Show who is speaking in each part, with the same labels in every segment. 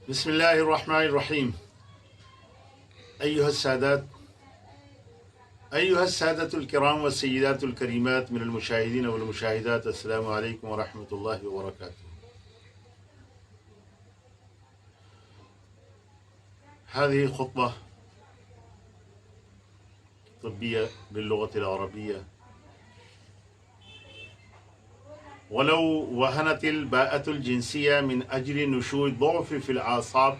Speaker 1: बिस्मिल्लाहिर्रहमानिर्रहीम। अय्युहस्सादतुल किराम व सय्यिदातुल करीमात मिनल मुशाहिदीन वल मुशाहिदात, अस्सलामु अलैकुम व रहमतुल्लाहि व बरकातुहू। हाज़िही खुतबा तिब्बिया बिल्लुग़तिल अरबिया। वलौ वहनतिल बाअतुल जिन्सिया मिन अजली नुशूज़ दुअफ़ फ़िल आसाब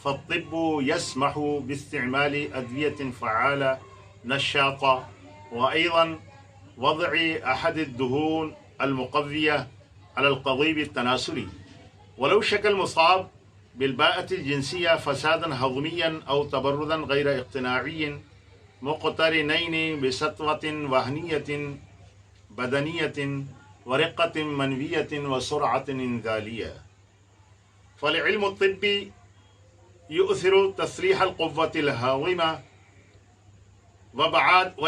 Speaker 1: फ़त्तिब्बु यस्महु बिइस्तिमाली अद्वियतिन फ़आला नशाता व अयज़न वज़अ अहदिद दुहून अल मुक़व्विया अलल क़ज़ीब तनासुली। वलौ शकल मुसाब बिलबाअतिल जिन्सिया फ़सादन हज़मिय्यन औ तबर्रुदन गैर इक़्तिनाइय्यन मुक़तरिनैन बिसत्वतिन वहनियतिन बदनियतिन व रिक़्क़तिन मनवियतिन व सुरअतिन इंज़ालिया। फ़ल-इल्मु तिब्बी युअसिरु तस्रीहल क़ुव्वतिल हाज़िमा व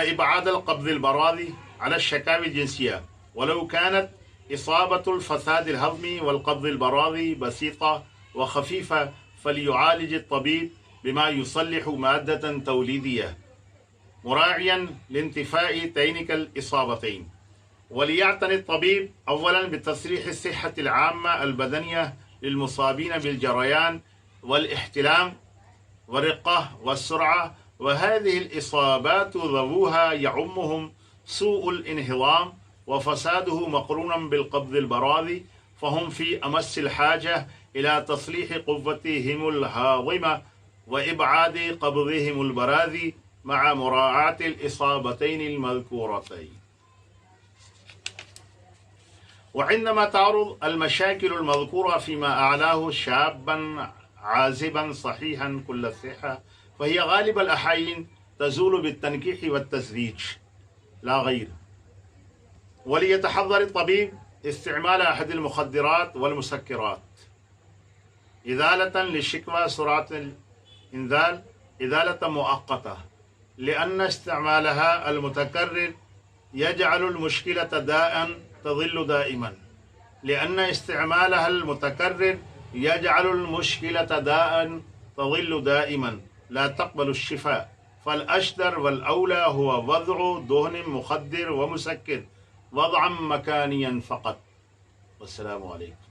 Speaker 1: इबआदल क़ब्ज़िल बराज़ी अला शकावी जिन्सिया। वलौ कानत इसाबतुल फ़सादिल हज़मी वल क़ब्ज़िल बराज़ी बसीता व ख़फ़ीफ़ा फ़लयुआलिज अत-तबीब बिमा युसल्लिहु माद्दतन तौलीदिया मुराइयन लिंतिफ़ाइ तैनिकल इसाबतैन। वलियअतनि अत-तबीब अव्वलन बितस्रीह अस्सिह्हतिल आम्मा अल बदनिया लिलमुसाबीन बिलजरयान वल इह्तिलाम व रिक़्क़ह व सुरअ व हाज़िहिल इसाबातु ज़वूहा यउम्मुहुम सूउल इन्हिज़ाम व फ़सादुहु मक़रूनन बिलक़ब्ज़िल बराज़ी फ़हुम फ़ी अमस्सिल हाजा इला तस्लीह क़ुव्वतिहिमुल हाज़िमा व इबआदि क़ब्ज़िहिमुल बराज़ी मअ मुराअतिल इसाबतैनिल मज़कूरतैन। वइन्नमा तारुद अल मशाकिलुल मज़कूरा फ़ीमा अअलाहु शाबन आज़िबन सहीहन कुल्ल सिहा फ़हिय गालिबल अहायीन तज़ूलु बित्तनकीह वत्तज़वीज ला गैर। वलियतहज़्ज़र अत-तबीब इस्तिमाल अहदिल मुख़द्दिरात वल मुसक्किरात इज़ालतन लिशिकवा सुरअतिल इंज़ाल इज़ालतन मुअक्क़ता लिअन्न इस्तिमालहा अल मुतकर्रिर यजअलुल मुश्किलता दाअन तज़िल्लु दाइमन लिअन्न इस्तिमालहा अल मुतकर्रिर यजअलुल मुश्किलता दाअन तज़िल्लु दाइमन ला तक़बलु अश-शिफ़ा फ़ल अशदर वल औला हुवा वज़अु दुहन मुख़द्दिर व मुसक्किर वज़अन मकानियन फ़क़त। वस्सलामु अलैकुम।